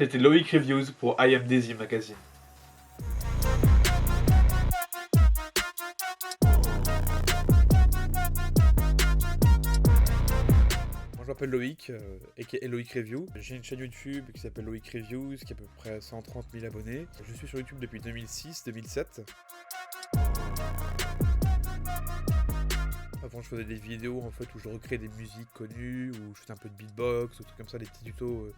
C'était Loïc Reviews pour I Am Daisy Magazine. Moi je m'appelle Loïc, aka Loïc Review. J'ai une chaîne YouTube qui s'appelle Loïc Reviews, qui a à peu près 130 000 abonnés. Je suis sur YouTube depuis 2006-2007. Avant je faisais des vidéos en fait où je recréais des musiques connues, où je faisais un peu de beatbox, ou trucs comme ça, des petits tutos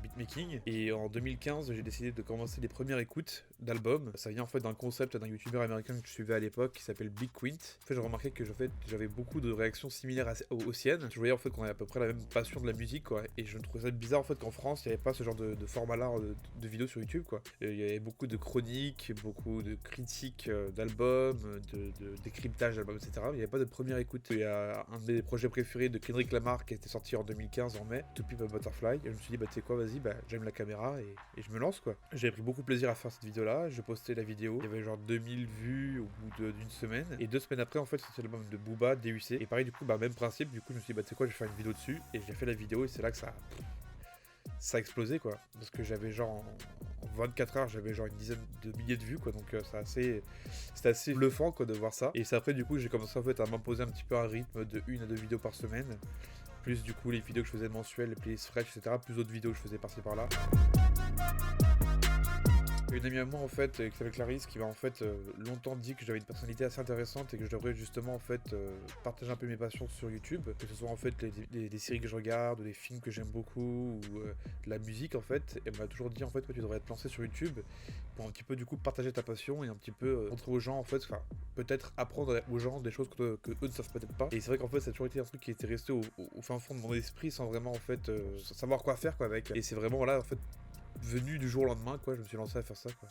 beatmaking. Et en 2015 j'ai décidé de commencer les premières écoutes d'albums. Ça vient en fait d'un concept d'un youtubeur américain que je suivais à l'époque qui s'appelle Big Quint. En fait j'ai remarqué que j'avais beaucoup de réactions similaires aux siennes. Je voyais en fait qu'on avait à peu près la même passion de la musique quoi. Et je trouvais ça bizarre en fait qu'en France il n'y avait pas ce genre de format là de vidéos sur YouTube quoi. Il y avait beaucoup de chroniques, beaucoup de critiques d'albums, de décryptage d'albums etc. Il n'y avait pas de première écoute. Il y a un des projets préférés de Kendrick Lamar qui était sorti en 2015 en mai, To Pimp a Butterfly. Et je me suis dit bah tu sais quoi, vas-y, bah j'aime la caméra et je me lance quoi. J'avais pris beaucoup de plaisir à faire cette vidéo là, je postais la vidéo, il y avait genre 2000 vues au bout d'une semaine, et 2 semaines après en fait c'était l'album de Booba, DUC, et pareil du coup bah même principe, du coup je me suis dit bah tu sais quoi, je vais faire une vidéo dessus, et j'ai fait la vidéo et c'est là que ça a explosé quoi, parce que j'avais genre en 24 heures j'avais genre une dizaine de milliers de vues quoi, donc c'était assez bluffant quoi de voir ça. Et c'est après du coup j'ai commencé en fait à m'imposer un petit peu un rythme de 1 à 2 vidéos par semaine, plus du coup les vidéos que je faisais mensuelles, les playlists fraîches etc, plus d'autres vidéos que je faisais par-ci par-là. Une amie à moi en fait qui s'appelle Clarisse qui m'a en fait longtemps dit que j'avais une personnalité assez intéressante et que je devrais justement en fait partager un peu mes passions sur YouTube, que ce soit en fait les séries que je regarde, ou les films que j'aime beaucoup, ou de la musique en fait. Et elle m'a toujours dit en fait que tu devrais te lancer sur YouTube pour un petit peu du coup partager ta passion et un petit peu montrer aux gens en fait, enfin peut-être apprendre aux gens des choses que eux ne savent peut-être pas. Et c'est vrai qu'en fait ça a toujours été un truc qui était resté au fin fond de mon esprit sans vraiment en fait savoir quoi faire quoi avec. Et c'est vraiment là en fait venu du jour au lendemain quoi, je me suis lancé à faire ça quoi.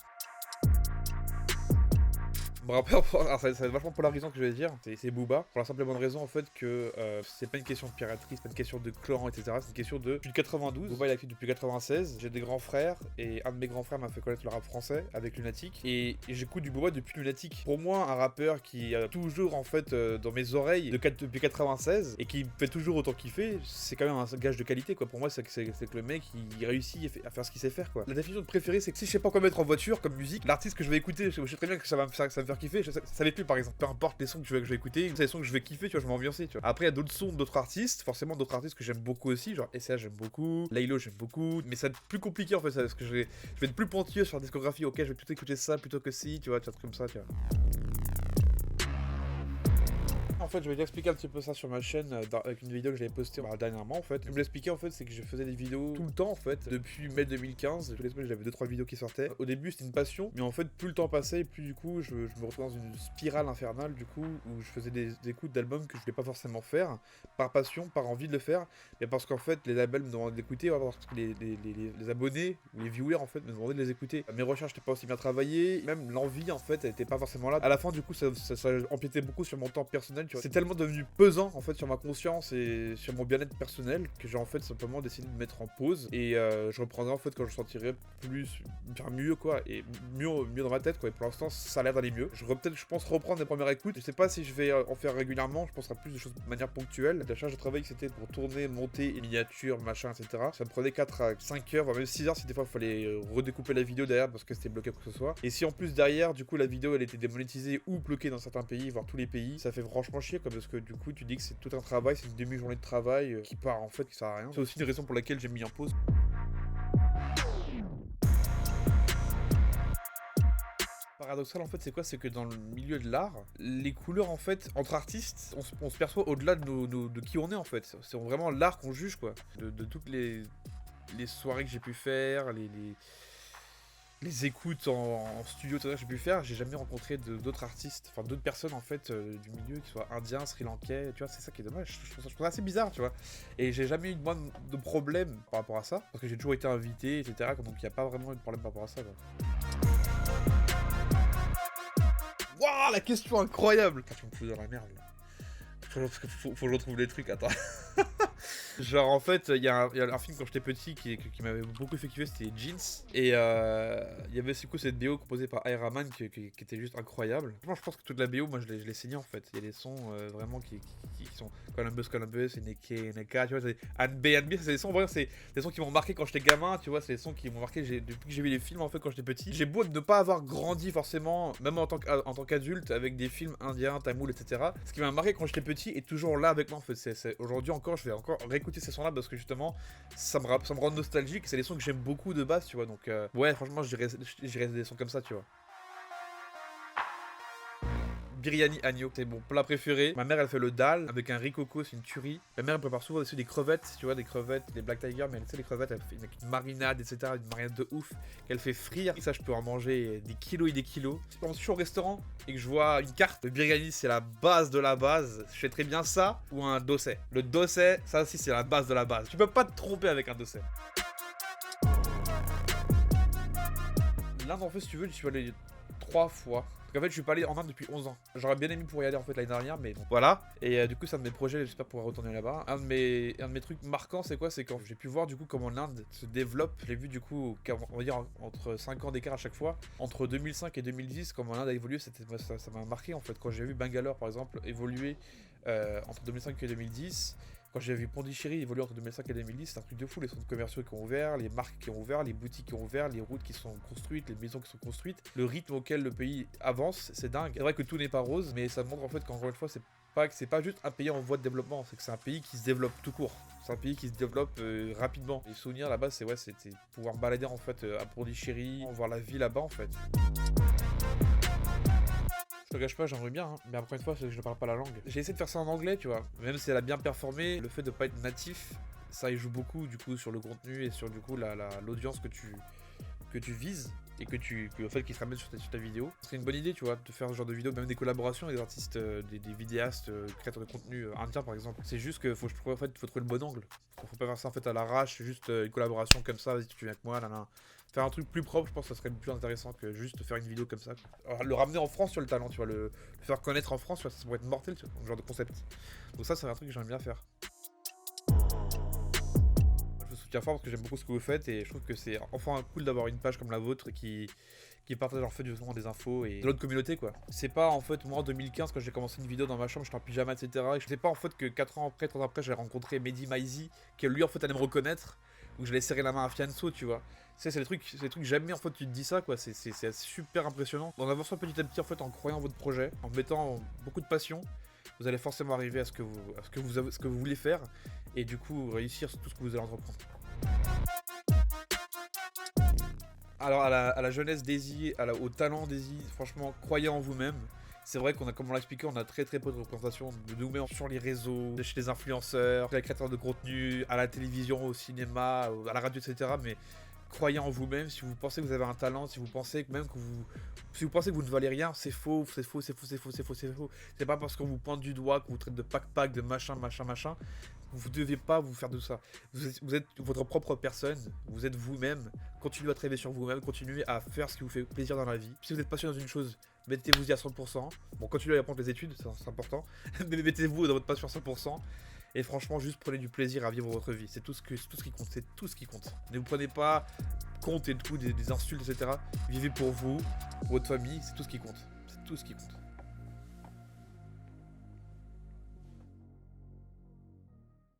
Bon après, alors ça va être vachement polarisant que je vais dire, c'est Booba, pour la simple et bonne raison en fait que c'est pas une question de piraterie, c'est pas une question de clan etc, c'est une question de depuis 92, Booba il a actif depuis 96, j'ai des grands frères, et un de mes grands frères m'a fait connaître le rap français avec Lunatic, et j'écoute du Booba depuis Lunatic. Pour moi un rappeur qui a toujours en fait dans mes oreilles depuis 96, et qui me fait toujours autant kiffer, c'est quand même un gage de qualité quoi. Pour moi c'est que le mec il réussit à faire ce qu'il sait faire quoi. La définition de préféré c'est que si je sais pas quoi mettre en voiture comme musique, l'artiste que je vais écouter, je sais très bien que ça va me faire kiffer, je savais plus par exemple, peu importe les sons que je vais écouter, c'est les sons que je vais kiffer, tu vois, je vais m'ambiancer, tu vois. Après il y a d'autres sons d'autres artistes, forcément d'autres artistes que j'aime beaucoup aussi, genre SCH j'aime beaucoup, Laylo j'aime beaucoup, mais ça va être plus compliqué en fait, parce que je vais être plus pointilleux sur la discographie, ok je vais plutôt écouter ça plutôt que si, tu vois, des trucs comme ça, tu vois. En fait, je vais expliquer un petit peu ça sur ma chaîne avec une vidéo que j'avais postée dernièrement en fait. Je vais l'expliquer en fait, c'est que je faisais des vidéos tout le temps en fait, depuis mai 2015, tous les semaines j'avais 2-3 vidéos qui sortaient. Au début c'était une passion, mais en fait plus le temps passait, plus du coup je me retrouvais dans une spirale infernale du coup, où je faisais des écoutes d'albums que je voulais pas forcément faire, par passion, par envie de le faire, mais parce qu'en fait les labels me demandaient d'écouter, parce que les abonnés, ou les viewers en fait me demandaient de les écouter. Mes recherches n'étaient pas aussi bien travaillées, même l'envie en fait elle était pas forcément là. À la fin du coup ça empiétait beaucoup sur mon temps personnel, tu vois. C'est tellement devenu pesant en fait sur ma conscience et sur mon bien-être personnel que j'ai en fait simplement décidé de me mettre en pause, et je reprendrai en fait quand je sentirai mieux quoi, et mieux dans ma tête quoi. Et pour l'instant ça a l'air d'aller mieux. Je pense reprendre les premières écoutes. Je sais pas si je vais en faire régulièrement, je penserai plus de choses de manière ponctuelle. La charge de travail c'était pour tourner, monter, et miniatures, machin etc. Ça me prenait 4 à 5 heures, voire même 6 heures si des fois il fallait redécouper la vidéo derrière parce que c'était bloqué quoi que ce soit. Et si en plus derrière du coup la vidéo elle était démonétisée ou bloquée dans certains pays, voire tous les pays, ça fait franchement chier quoi, parce que du coup tu dis que c'est tout un travail, c'est une demi-journée de travail qui part en fait, qui sert à rien. C'est aussi une raison pour laquelle j'ai mis en pause. Paradoxal en fait c'est quoi, c'est que dans le milieu de l'art, les couleurs en fait entre artistes, on se perçoit au-delà de qui on est en fait. C'est vraiment l'art qu'on juge quoi. De toutes les soirées que j'ai pu faire, les écoutes en studio que j'ai pu faire, j'ai jamais rencontré d'autres artistes, enfin d'autres personnes en fait du milieu, qui soient indiens, sri-lankais, tu vois, c'est ça qui est dommage, je trouve ça assez bizarre, tu vois. Et j'ai jamais eu de problème par rapport à ça, parce que j'ai toujours été invité, etc. Donc il n'y a pas vraiment eu de problème par rapport à ça, quoi. Waouh, la question incroyable! Tu me fous dans la merde là. Faut que je retrouve les trucs, attends. Genre en fait, il y a un film quand j'étais petit qui m'avait beaucoup fait kiffer, c'était Jeans. Et il y avait du coup cette BO composée par Airaman qui était juste incroyable. Franchement, je pense que toute la BO, moi je l'ai saignée en fait. Il y a des sons vraiment qui sont Columbus, Neka, tu vois, c'est Anbe, c'est des sons, vraiment, c'est des sons qui m'ont marqué quand j'étais gamin, tu vois, c'est des sons qui m'ont marqué depuis que j'ai vu les films en fait quand j'étais petit. J'ai beau ne pas avoir grandi forcément, même en tant qu'adulte, avec des films indiens, tamouls, etc. Ce qui m'a marqué quand j'étais petit est toujours là avec moi en fait. Aujourd'hui encore, je vais encore réécouter ces sons-là parce que justement, ça me rend nostalgique. C'est des sons que j'aime beaucoup de base, tu vois. Donc, ouais, franchement, j'irais des sons comme ça, tu vois. Biryani agneau, c'est mon plat préféré. Ma mère elle fait le dal avec un riz coco, c'est une tuerie. Ma mère elle prépare souvent aussi des crevettes, tu vois, des crevettes, des Black Tiger, mais elle sait les crevettes, elle fait une marinade, etc. Une marinade de ouf qu'elle fait frire. Et ça, je peux en manger des kilos et des kilos. Quand je suis au restaurant et que je vois une carte, le biryani c'est la base de la base. Je fais très bien ça ou un dossé. Le dossé, ça aussi c'est la base de la base. Tu peux pas te tromper avec un dossé. L'Inde en fait, si tu veux, je suis allé 3 fois. En fait, je suis pas allé en Inde depuis 11 ans. J'aurais bien aimé pour y aller en fait l'année dernière, mais bon, voilà. Et du coup, c'est un de mes projets, j'espère pouvoir retourner là-bas. Un de mes trucs marquants, c'est quoi? C'est quand j'ai pu voir du coup comment l'Inde se développe. Je l'ai vu du coup, on va dire entre 5 ans d'écart à chaque fois. Entre 2005 et 2010, comment l'Inde a évolué, ça m'a marqué en fait. Quand j'ai vu Bangalore par exemple évoluer entre 2005 et 2010. Quand j'ai vu Pondichéry évoluer entre 2005 et 2010, c'est un truc de fou. Les centres commerciaux qui ont ouvert, les marques qui ont ouvert, les boutiques qui ont ouvert, les routes qui sont construites, les maisons qui sont construites. Le rythme auquel le pays avance, c'est dingue. C'est vrai que tout n'est pas rose, mais ça montre en fait qu'encore une fois, c'est pas juste un pays en voie de développement, c'est que c'est un pays qui se développe tout court. C'est un pays qui se développe rapidement. Les souvenirs là-bas, c'était pouvoir balader en fait à Pondichéry, voir la vie là-bas en fait. Je te cache pas, j'aimerais bien, hein. Mais encore une fois, je ne parle pas la langue. J'ai essayé de faire ça en anglais, tu vois. Même si elle a bien performé, le fait de pas être natif, ça y joue beaucoup du coup sur le contenu et sur du coup l'audience que tu vises et en fait qui se ramène sur ta vidéo. Ce serait une bonne idée, tu vois, de faire ce genre de vidéo, même des collaborations avec des artistes, des vidéastes, créateurs de contenu indiens par exemple. C'est juste que faut trouver le bon angle. Faut pas faire ça en fait à l'arrache, juste une collaboration comme ça, vas-y tu viens avec moi, là. Faire un truc plus propre, je pense que ça serait plus intéressant que juste faire une vidéo comme ça. Alors, le ramener en France sur le talent, tu vois, le faire connaître en France, tu vois, ça pourrait être mortel, tu vois, ce genre de concept. Donc ça, c'est un truc que j'aimerais bien faire. Je vous soutiens fort parce que j'aime beaucoup ce que vous faites et je trouve que c'est enfin cool d'avoir une page comme la vôtre qui partage en fait justement des infos et de l'autre communauté quoi. C'est pas en fait moi en 2015 quand j'ai commencé une vidéo dans ma chambre, j'étais en pyjama etc. Et je sais pas en fait que 4 ans après, 3 ans après, j'ai rencontré Mehdi Maizi qui lui en fait allait me reconnaître où j'allais serrer la main à Fianso tu vois. C'est des trucs jamais en fait tu te dis ça quoi, c'est super impressionnant. En avançant petit à petit en fait en croyant en votre projet, en mettant beaucoup de passion, vous allez forcément arriver à ce que vous voulez faire et du coup réussir sur tout ce que vous allez entreprendre. Alors à la jeunesse Daisy, au talent Daisy, franchement croyez en vous-même. C'est vrai comme on l'a expliqué, on a très peu de représentation de nous-mêmes sur les réseaux, chez les influenceurs, chez les créateurs de contenu, à la télévision, au cinéma, à la radio, etc. Mais croyez en vous-même. Si vous pensez que vous avez un talent, si vous pensez que vous ne valez rien, c'est faux. C'est pas parce qu'on vous pointe du doigt, qu'on vous traite de pack de machin. Vous devez pas vous faire de ça. Vous êtes votre propre personne, vous êtes vous-même. Continuez à travailler sur vous-même, continuez à faire ce qui vous fait plaisir dans la vie. Si vous êtes passionné dans une chose, mettez-vous-y à 100%. Bon, continuez à apprendre les études, c'est important. Mais mettez-vous dans votre passion à 100%. Et franchement, juste prenez du plaisir à vivre votre vie. C'est tout ce qui compte. C'est tout ce qui compte. Ne vous prenez pas compte et tout des insultes, etc. Vivez pour vous, votre famille. C'est tout ce qui compte. C'est tout ce qui compte.